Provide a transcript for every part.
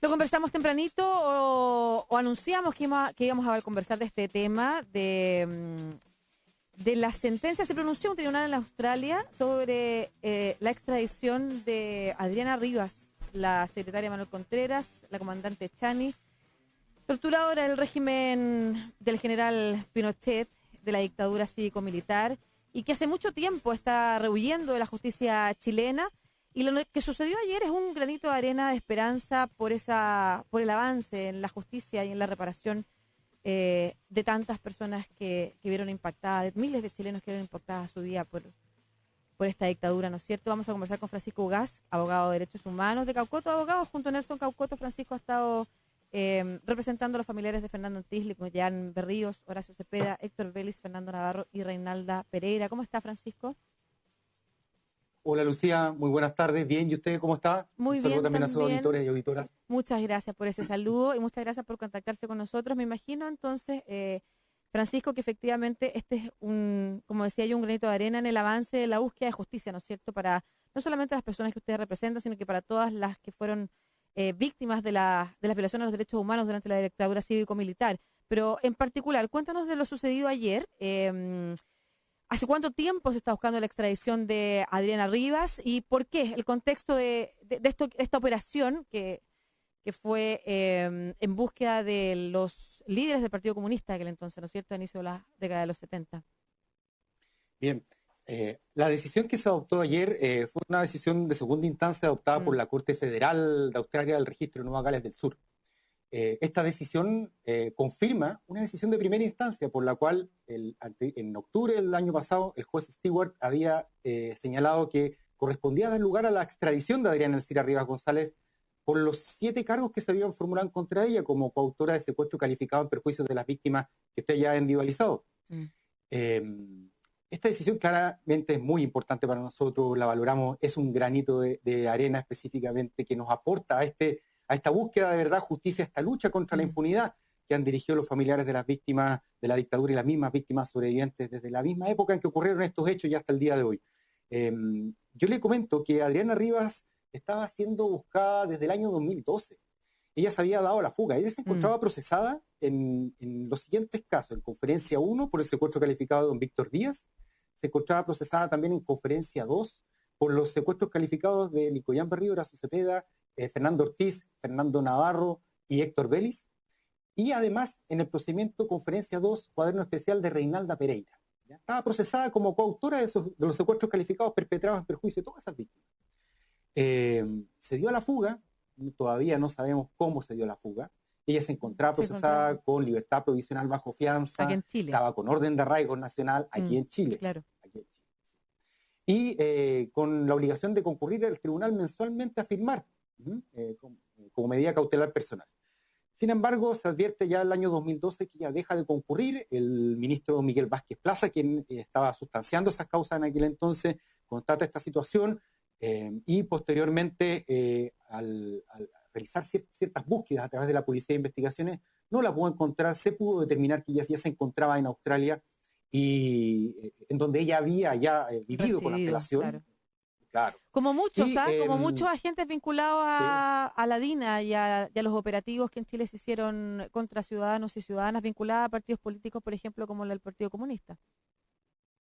Lo conversamos tempranito o anunciamos que íbamos a conversar de este tema, de la sentencia. Se pronunció un tribunal en Australia sobre la extradición de Adriana Rivas, la secretaria Manuel Contreras, la comandante Chani, torturadora del régimen del general Pinochet, de la dictadura cívico-militar, y que hace mucho tiempo está rehuyendo de la justicia chilena. Y lo que sucedió ayer es un granito de arena de esperanza por el avance en la justicia y en la reparación de tantas personas que vieron impactadas, de miles de chilenos que vieron impactada su vida por esta dictadura, ¿no es cierto? Vamos a conversar con Francisco Ugaz, abogado de Derechos Humanos de Caucoto, abogado junto a Nelson Caucoto. Francisco ha estado representando a los familiares de Fernando Antisli, como Jan Berríos, Horacio Cepeda, Héctor Vélez, Fernando Navarro y Reinalda Pereira. ¿Cómo está, Francisco? Hola Lucía, muy buenas tardes. Bien, ¿y usted cómo está? Muy Un saludo bien también a sus también. auditores y auditoras. Muchas gracias por ese saludo y muchas gracias por contactarse con nosotros. Me imagino entonces, Francisco, que efectivamente este es como decía yo, un granito de arena en el avance de la búsqueda de justicia, ¿no es cierto? Para no solamente las personas que ustedes representan, sino que para todas las que fueron víctimas de las violaciones a los derechos humanos durante la dictadura cívico-militar. Pero en particular, cuéntanos de lo sucedido ayer. ¿Hace cuánto tiempo se está buscando la extradición de Adriana Rivas y por qué? El contexto de esta operación que fue en búsqueda de los líderes del Partido Comunista de aquel entonces, ¿no es cierto?, a inicio de la década de los 70. Bien, la decisión que se adoptó ayer fue una decisión de segunda instancia adoptada por Mm. la Corte Federal de Australia del Registro de Nueva Gales del Sur. Esta decisión confirma una decisión de primera instancia por la cual en octubre del año pasado el juez Stewart había señalado que correspondía dar lugar a la extradición de Adriana Elcira Rivas González por los 7 cargos que se habían formulado contra ella como coautora de secuestro calificado en perjuicio de las víctimas que usted ya ha individualizado. Mm. Eh, Esta decisión claramente es muy importante para nosotros, la valoramos, es un granito de arena específicamente que nos aporta a esta búsqueda de verdad, justicia, a esta lucha contra la impunidad que han dirigido los familiares de las víctimas de la dictadura y las mismas víctimas sobrevivientes desde la misma época en que ocurrieron estos hechos y hasta el día de hoy. Yo le comento que Adriana Rivas estaba siendo buscada desde el año 2012. Ella se había dado la fuga. Ella se encontraba procesada en los siguientes casos. En Conferencia 1 por el secuestro calificado de don Víctor Díaz. Se encontraba procesada también en Conferencia 2 por los secuestros calificados de Nicoyán Berrío, Horacio Cepeda, Fernando Ortiz, Fernando Navarro y Héctor Vélez. Y además en el procedimiento Conferencia 2, cuaderno especial de Reinalda Pereira. ¿Ya? Estaba procesada como coautora de los secuestros calificados perpetrados en perjuicio de todas esas víctimas. Se dio a la fuga, todavía no sabemos cómo se dio la fuga. Ella se encontraba procesada con libertad provisional bajo fianza, Aquí en Chile. estaba con orden de arraigo nacional aquí en Chile. Claro. Aquí en Chile. Y con la obligación de concurrir al tribunal mensualmente a firmar como medida cautelar personal. Sin embargo, se advierte ya el año 2012 que ya deja de concurrir. El ministro Miguel Vázquez Plaza, quien estaba sustanciando esas causas en aquel entonces, constata esta situación. Y posteriormente, al realizar ciertas búsquedas a través de la Policía de Investigaciones, no la pudo encontrar, se pudo determinar que ella ya se encontraba en Australia y en donde ella había ya vivido con antelación. Claro. Claro. Como muchos, Y, como muchos agentes vinculados a la DINA y a los operativos que en Chile se hicieron contra ciudadanos y ciudadanas vinculadas a partidos políticos, por ejemplo, como el Partido Comunista.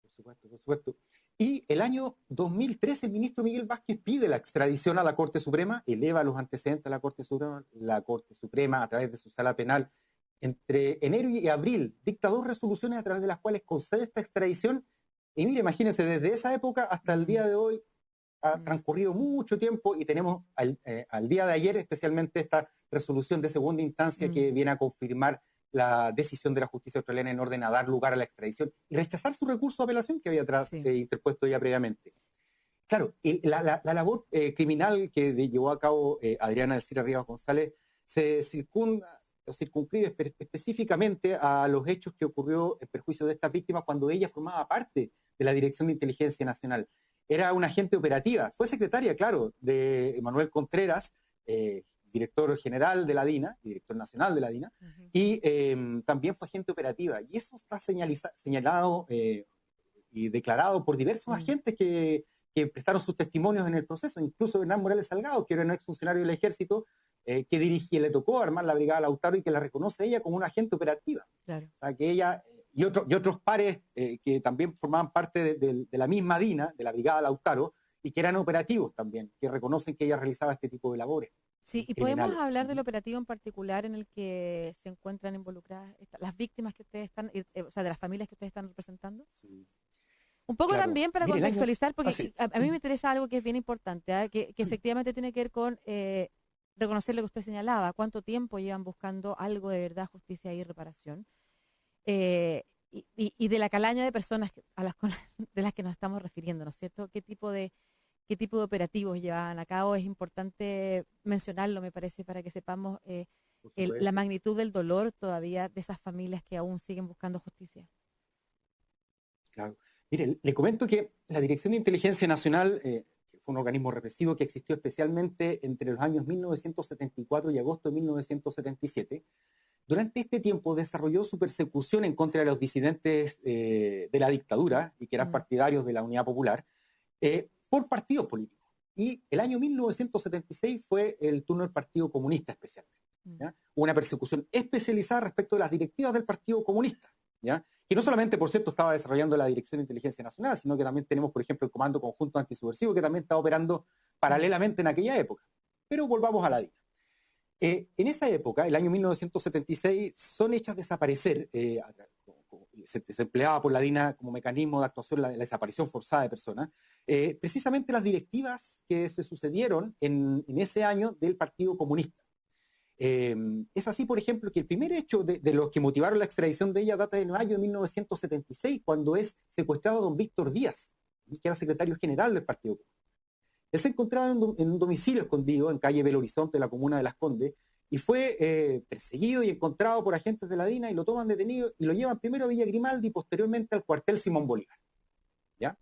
Por supuesto, por supuesto. Y el año 2013 el ministro Miguel Vázquez pide la extradición a la Corte Suprema, eleva los antecedentes a la Corte Suprema a través de su sala penal entre enero y abril, dicta 2 resoluciones a través de las cuales concede esta extradición. Y mire, imagínense, desde esa época hasta el día de hoy ha transcurrido mucho tiempo y tenemos al día de ayer especialmente esta resolución de segunda instancia que viene a confirmar la decisión de la justicia australiana en orden a dar lugar a la extradición y rechazar su recurso de apelación que había interpuesto ya previamente. Claro, la labor criminal que llevó a cabo Adriana Elcira Rivas González se circunscribe específicamente a los hechos que ocurrió en perjuicio de estas víctimas cuando ella formaba parte de la Dirección de Inteligencia Nacional. Era una agente operativa, fue secretaria, claro, de Manuel Contreras, director general de la DINA, director nacional de la DINA, y también fue agente operativa. Y eso está señalado y declarado por diversos agentes que prestaron sus testimonios en el proceso, incluso Hernán Morales Salgado, que era un exfuncionario del Ejército, le tocó armar la Brigada Lautaro y que la reconoce ella como una agente operativa. Claro. O sea, que ella y otros pares que también formaban parte de la misma DINA, de la Brigada Lautaro, y que eran operativos también, que reconocen que ella realizaba este tipo de labores Sí, y podemos criminales. hablar del operativo en particular en el que se encuentran involucradas las víctimas que ustedes están, o sea, de las familias que ustedes están representando. Sí, Un poco claro. también para Mire, contextualizar, porque sí. a mí me interesa algo que es bien importante, ¿ah? Que efectivamente tiene que ver con reconocer lo que usted señalaba, cuánto tiempo llevan buscando algo de verdad, justicia y reparación, y de la calaña de personas de las que nos estamos refiriendo, ¿no es cierto? ¿Qué tipo de operativos llevaban a cabo? Es importante mencionarlo, me parece, para que sepamos la magnitud del dolor todavía de esas familias que aún siguen buscando justicia. Claro. Mire, le comento que la Dirección de Inteligencia Nacional, que fue un organismo represivo que existió especialmente entre los años 1974 y agosto de 1977, durante este tiempo desarrolló su persecución en contra de los disidentes de la dictadura y que eran partidarios de la Unidad Popular, por partidos políticos. Y el año 1976 fue el turno del Partido Comunista especialmente. ¿Ya? Una persecución especializada respecto de las directivas del Partido Comunista, ¿ya? Que no solamente, por cierto, estaba desarrollando la Dirección de Inteligencia Nacional, sino que también tenemos, por ejemplo, el Comando Conjunto Antisubversivo, que también estaba operando paralelamente en aquella época. Pero volvamos a la DINA. En esa época, el año 1976, son hechas desaparecer, se empleaba por la DINA como mecanismo de actuación la desaparición forzada de personas, precisamente las directivas que se sucedieron en ese año del Partido Comunista. Es así, por ejemplo, que el primer hecho de los que motivaron la extradición de ella data de mayo de 1976, cuando es secuestrado don Víctor Díaz, que era secretario general del Partido Comunista. Él se encontraba en un domicilio escondido en calle Belo Horizonte, de la comuna de Las Condes, y fue perseguido y encontrado por agentes de la DINA y lo toman detenido y lo llevan primero a Villa Grimaldi y posteriormente al cuartel Simón Bolívar. ¿Ya?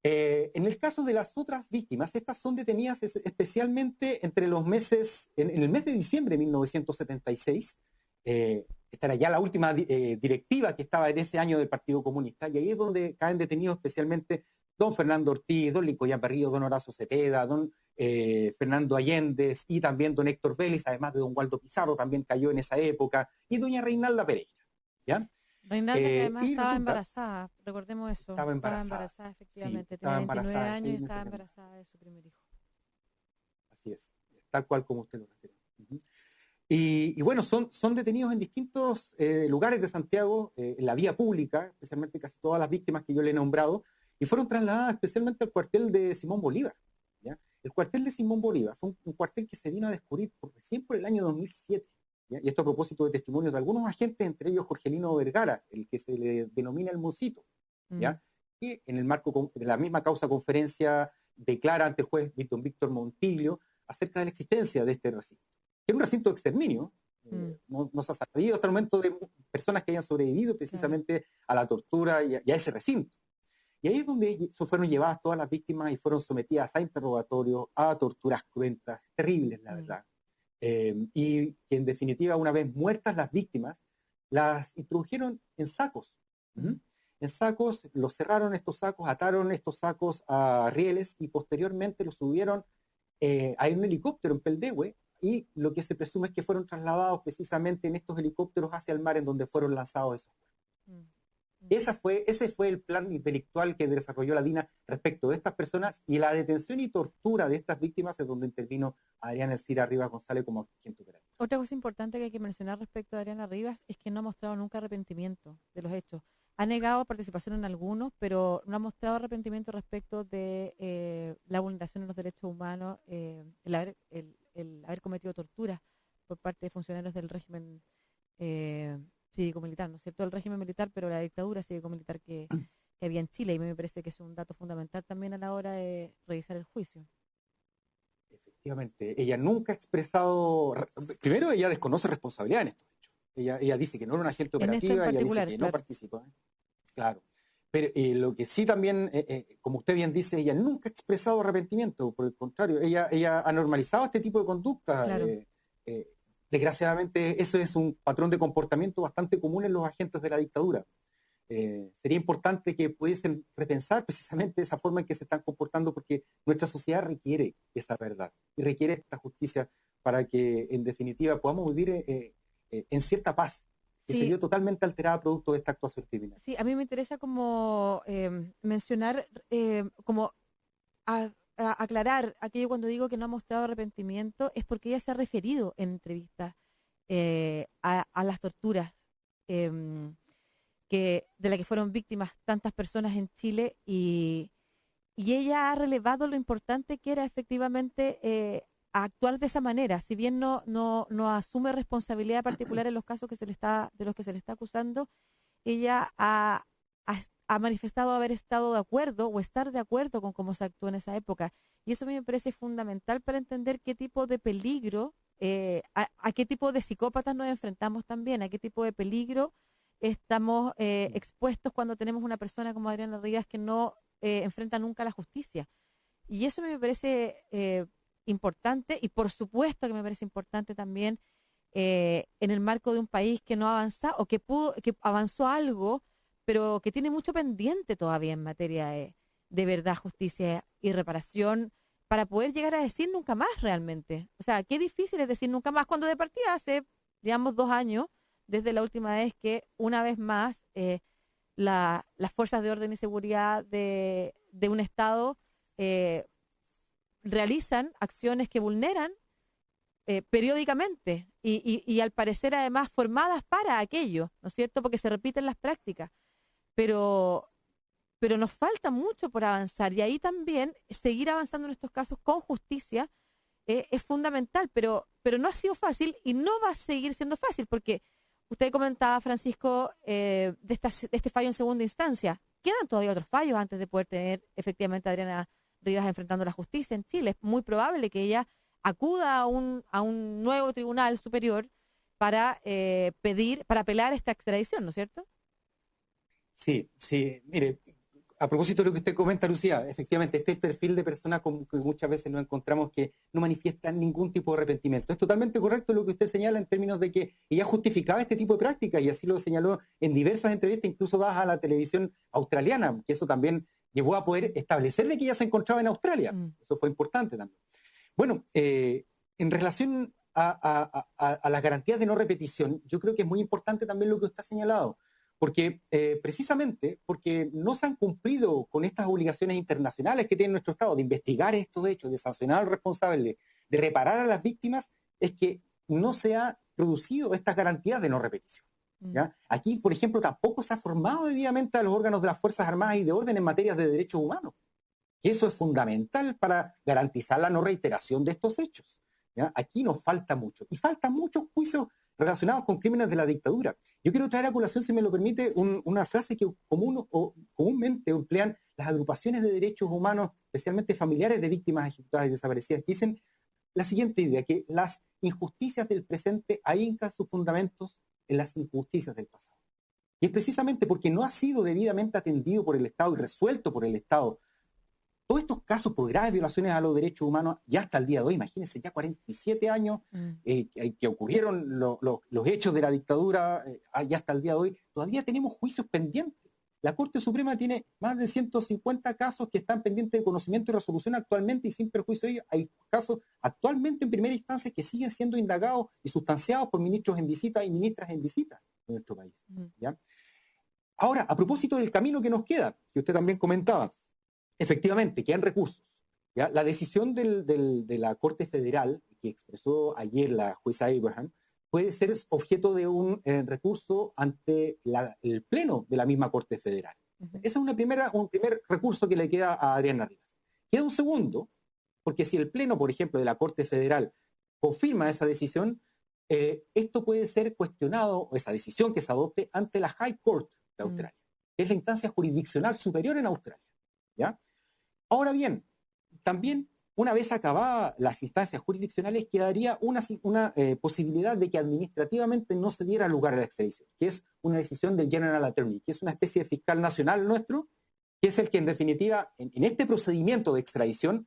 En el caso de las otras víctimas, estas son detenidas especialmente entre los meses, en el mes de diciembre de 1976, esta era ya la última directiva que estaba en ese año del Partido Comunista, y ahí es donde caen detenidos especialmente don Fernando Ortiz, don Lincoln Berrío, don Horacio Cepeda, don Fernando Allende y también don Héctor Vélez, además de don Waldo Pizarro, también cayó en esa época, y doña Reinalda Pereira. ¿Ya? Reinalda, que además estaba embarazada, recordemos eso. Estaba embarazada, efectivamente. Sí, estaba tenía 29 embarazada años y estaba embarazada de su primer hijo. Así es, tal cual como usted lo refiere. Y bueno, son detenidos en distintos lugares de Santiago, en la vía pública, especialmente casi todas las víctimas que yo le he nombrado, y fueron trasladadas especialmente al cuartel de Simón Bolívar. ¿Ya? El cuartel de Simón Bolívar fue un cuartel que se vino a descubrir recién por el año 2007. ¿Ya? Y esto a propósito de testimonios de algunos agentes, entre ellos Jorgelino Vergara, el que se le denomina el Mocito, ¿ya? Que en el marco de la misma causa conferencia declara ante el juez Víctor Montiglio acerca de la existencia de este recinto. Que es un recinto de exterminio. No se ha sabido hasta el momento de personas que hayan sobrevivido precisamente a la tortura y a ese recinto. Y ahí es donde fueron llevadas todas las víctimas y fueron sometidas a interrogatorios, a torturas cruentas, terribles, la verdad. Y que en definitiva, una vez muertas las víctimas, las introdujeron en sacos. En sacos, los cerraron estos sacos, ataron estos sacos a rieles y posteriormente los subieron a un helicóptero en Peldehue, y lo que se presume es que fueron trasladados precisamente en estos helicópteros hacia el mar en donde fueron lanzados esos cuerpos. Ese fue el plan intelectual que desarrolló la DINA respecto de estas personas, y la detención y tortura de estas víctimas es donde intervino Adriana Elcira Rivas González como agente operativo. Otra cosa importante que hay que mencionar respecto a Adriana Rivas es que no ha mostrado nunca arrepentimiento de los hechos. Ha negado participación en algunos, pero no ha mostrado arrepentimiento respecto de la vulneración de los derechos humanos, el haber cometido tortura por parte de funcionarios del régimen cívico-militar, ¿no es cierto? El régimen militar, pero la dictadura cívico-militar que había en Chile, y me parece que es un dato fundamental también a la hora de revisar el juicio. Efectivamente, ella nunca ha expresado, primero ella desconoce responsabilidad en estos hechos. Ella dice que no era una agente operativa, ella dice que no participó. Claro. Pero lo que sí también, como usted bien dice, ella nunca ha expresado arrepentimiento, por el contrario, ella ha normalizado este tipo de conducta. Claro. Desgraciadamente, eso es un patrón de comportamiento bastante común en los agentes de la dictadura. Sería importante que pudiesen repensar precisamente esa forma en que se están comportando, porque nuestra sociedad requiere esa verdad y requiere esta justicia para que, en definitiva, podamos vivir en cierta paz, que se Sí, vio totalmente alterada producto de esta actuación criminal. sí, a mí me interesa como mencionar, como aclarar aquello cuando digo que no ha mostrado arrepentimiento, es porque ella se ha referido en entrevistas a las torturas em, de las que fueron víctimas tantas personas en Chile y ella ha relevado lo importante que era efectivamente actuar de esa manera. Si bien no asume responsabilidad particular en los casos de los que se le está acusando, ella ha manifestado haber estado de acuerdo o estar de acuerdo con cómo se actuó en esa época. Y eso a mí me parece fundamental para entender qué tipo de peligro, a qué tipo de psicópatas nos enfrentamos también, a qué tipo de peligro estamos expuestos cuando tenemos una persona como Adriana Rivas que no enfrenta nunca la justicia. Y eso me parece importante y por supuesto que me parece importante también en el marco de un país que no avanza o que avanzó algo, pero que tiene mucho pendiente todavía en materia de verdad, justicia y reparación para poder llegar a decir nunca más realmente. O sea, qué difícil es decir nunca más cuando de partida hace, digamos, 2 años, desde la última vez que una vez más las fuerzas de orden y seguridad de un Estado eh, realizan acciones que vulneran periódicamente y al parecer además formadas para aquello, ¿no es cierto? Porque se repiten las prácticas, pero, pero nos falta mucho por avanzar y ahí también seguir avanzando en estos casos con justicia es fundamental, pero no ha sido fácil y no va a seguir siendo fácil porque usted comentaba, Francisco, de este fallo en segunda instancia. Quedan todavía otros fallos antes de poder tener efectivamente a Adriana Rivas enfrentando la justicia en Chile. Es muy probable que ella acuda a un nuevo tribunal superior para para apelar esta extradición, ¿no es cierto? Sí, sí, mire, a propósito de lo que usted comenta, Lucía, efectivamente, este es el perfil de persona con que muchas veces nos encontramos que no manifiestan ningún tipo de arrepentimiento. Es totalmente correcto lo que usted señala en términos de que ella justificaba este tipo de prácticas y así lo señaló en diversas entrevistas, incluso dadas a la televisión australiana, que eso también llevó a poder establecer de que ella se encontraba en Australia. Mm. Eso fue importante también. Bueno, en relación a las garantías de no repetición, yo creo que es muy importante también lo que usted ha señalado, porque precisamente porque no se han cumplido con estas obligaciones internacionales que tiene nuestro Estado de investigar estos hechos, de sancionar al responsable, de reparar a las víctimas, es que no se ha producido estas garantías de no repetición. ¿Ya? Aquí, por ejemplo, tampoco se ha formado debidamente a los órganos de las Fuerzas Armadas y de orden en materias de derechos humanos. Y eso es fundamental para garantizar la no reiteración de estos hechos. ¿Ya? Aquí nos falta mucho. Y faltan muchos juicios relacionados con crímenes de la dictadura. Yo quiero traer a colación, si me lo permite, una frase que comúnmente emplean las agrupaciones de derechos humanos, especialmente familiares de víctimas ejecutadas y desaparecidas, que dicen la siguiente idea, que las injusticias del presente ahincan sus fundamentos en las injusticias del pasado. Y es precisamente porque no ha sido debidamente atendido por el Estado y resuelto por el Estado todos estos casos por graves violaciones a los derechos humanos, ya hasta el día de hoy, imagínense, ya 47 años que ocurrieron los hechos de la dictadura, ya hasta el día de hoy, todavía tenemos juicios pendientes. La Corte Suprema tiene más de 150 casos que están pendientes de conocimiento y resolución actualmente y sin perjuicio de ello, hay casos actualmente en primera instancia que siguen siendo indagados y sustanciados por ministros en visita y ministras en visita en nuestro país. ¿Ya? Ahora, a propósito del camino que nos queda, que usted también comentaba, efectivamente, quedan recursos. ¿Ya? La decisión de la Corte Federal, que expresó ayer la jueza Abraham, puede ser objeto de un recurso ante el Pleno de la misma Corte Federal. Ese es un primer recurso que le queda a Adriana Rivas. Queda un segundo, porque si el Pleno, por ejemplo, de la Corte Federal confirma esa decisión, esto puede ser cuestionado, o esa decisión que se adopte, ante la High Court de Australia, que es la instancia jurisdiccional superior en Australia. ¿Ya? Ahora bien, también una vez acabadas las instancias jurisdiccionales quedaría una posibilidad de que administrativamente no se diera lugar a la extradición, que es una decisión del General Attorney, que es una especie de fiscal nacional nuestro, que es el que en definitiva en este procedimiento de extradición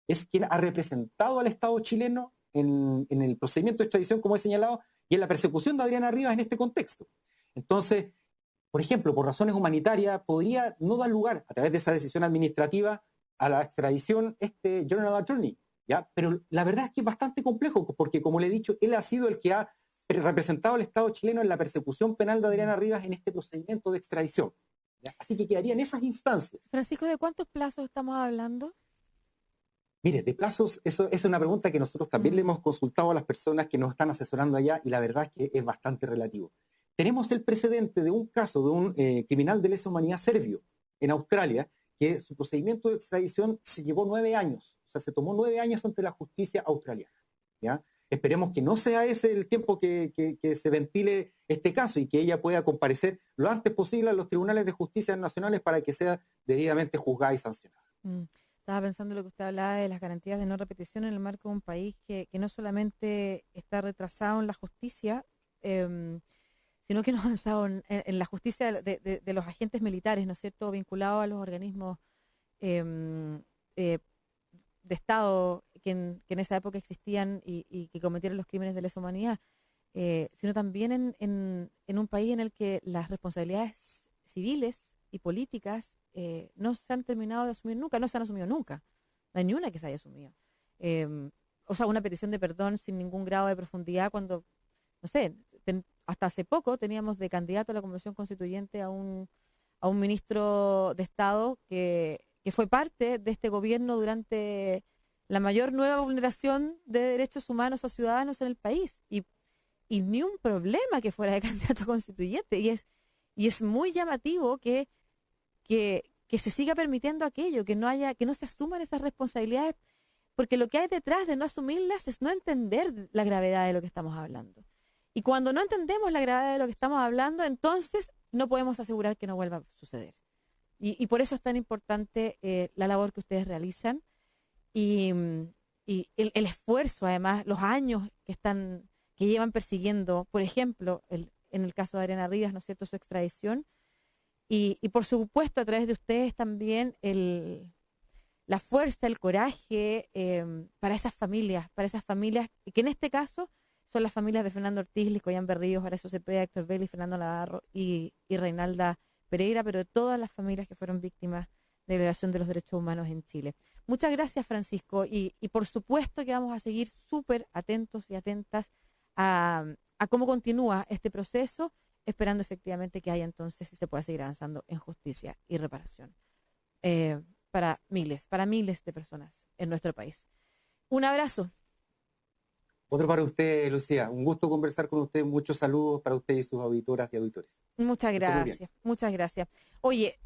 es quien ha representado al Estado chileno en el procedimiento de extradición, como he señalado, y en la persecución de Adriana Rivas en este contexto. Entonces, por ejemplo, por razones humanitarias, podría no dar lugar, a través de esa decisión administrativa, a la extradición General Attorney, ¿ya? Pero la verdad es que es bastante complejo, porque como le he dicho, él ha sido el que ha representado al Estado chileno en la persecución penal de Adriana Rivas en este procedimiento de extradición, ¿ya? Así que quedaría en esas instancias. Francisco, ¿de cuántos plazos estamos hablando? Mire, de plazos, eso es una pregunta que nosotros también le hemos consultado a las personas que nos están asesorando allá y la verdad es que es bastante relativo. Tenemos el precedente de un caso de un criminal de lesa humanidad serbio en Australia, que su procedimiento de extradición se llevó 9 años, o sea, se tomó 9 años ante la justicia australiana, ¿ya? Esperemos que no sea ese el tiempo que se ventile este caso y que ella pueda comparecer lo antes posible a los tribunales de justicia nacionales para que sea debidamente juzgada y sancionada. Estaba pensando en lo que usted hablaba de las garantías de no repetición en el marco de un país que no solamente está retrasado en la justicia, sino que no ha avanzado en la justicia de los agentes militares, ¿no es cierto?, vinculados a los organismos em, eh, de Estado que en esa época existían y que cometieron los crímenes de lesa humanidad, sino también en un país en el que las responsabilidades civiles y políticas no se han terminado de asumir nunca, no se han asumido nunca, no hay ni una que se haya asumido. O sea, una petición de perdón sin ningún grado de profundidad cuando, no sé, hasta hace poco teníamos de candidato a la Convención Constituyente a un ministro de Estado que fue parte de este gobierno durante la mayor nueva vulneración de derechos humanos a ciudadanos en el país. Y ni un problema que fuera de candidato constituyente. Y es muy llamativo que se siga permitiendo aquello, que no se asuman esas responsabilidades, porque lo que hay detrás de no asumirlas es no entender la gravedad de lo que estamos hablando. Y cuando no entendemos la gravedad de lo que estamos hablando, entonces no podemos asegurar que no vuelva a suceder. Y por eso es tan importante la labor que ustedes realizan y, y el esfuerzo, además, los años que llevan persiguiendo, por ejemplo, en el caso de Adriana Rivas, ¿no es cierto?, su extradición, y por supuesto a través de ustedes también la fuerza, el coraje para esas familias que en este caso son las familias de Fernando Ortiz, Licoyan Berríos, Horacio Cepeda, Héctor Vélez, Fernando Navarro y Reinalda Pereira, pero de todas las familias que fueron víctimas de violación de los derechos humanos en Chile. Muchas gracias, Francisco, y por supuesto que vamos a seguir súper atentos y atentas a cómo continúa este proceso, esperando efectivamente que haya entonces y se pueda seguir avanzando en justicia y reparación para miles de personas en nuestro país. Un abrazo. Otro para usted, Lucía. Un gusto conversar con usted. Muchos saludos para usted y sus auditoras y auditores. Muchas gracias, muchas gracias. Oye,